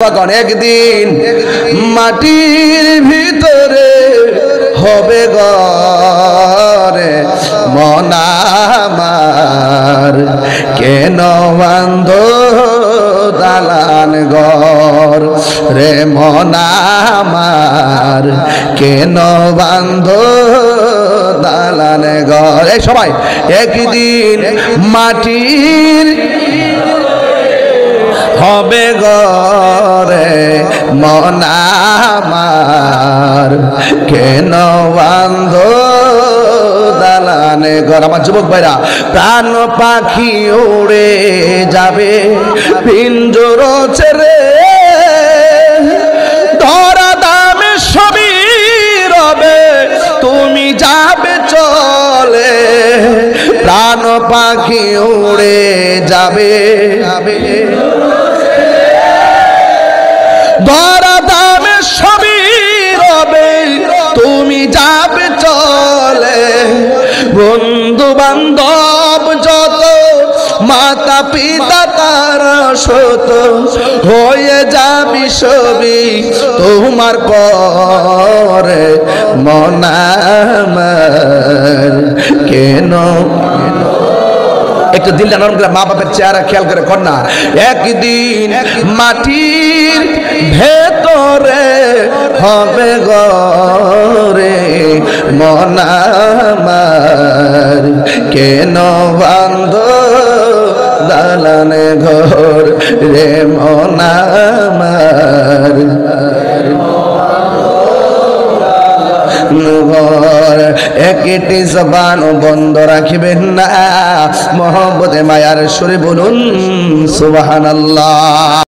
একদিন মাটির ভিতরে হবে ঘরে মন আমার, কেন বান্ধ দালান ঘর রে মন আমার, কেন বান্ধ দালান ঘর। এই সবাই একদিন মাটির হবে ঘরে মন আমার, কেন বান্ধ দালানে ঘর। আমার যুবক ভাইরা, প্রাণ পাখি উড়ে যাবে পিঞ্জর ছেড়ে, ধরা দামে সবই রবে তুমি যাবে চলে। প্রাণ পাখি উড়ে যাবে, ধরা দামে সবই রবে তুমি যাবে চলে। বন্ধু বান্ধব যত, মাতা পিতা তারা শত, হয়ে যাবি সবই তোমার পরে মন আমার, কেন। একটু দিলটা নরম করে মা বাপের চেহারা খেয়াল করে কর না। একদিন মাটির ভেতরে হবে ঘরে মন আমার, কেন বান্ধ দালানে ঘর রে মন আমার। একটি জবান বন্ধ রাখিবেন না, মহব্বতে মায়ার সুরে বলুন সুবহানাল্লাহ।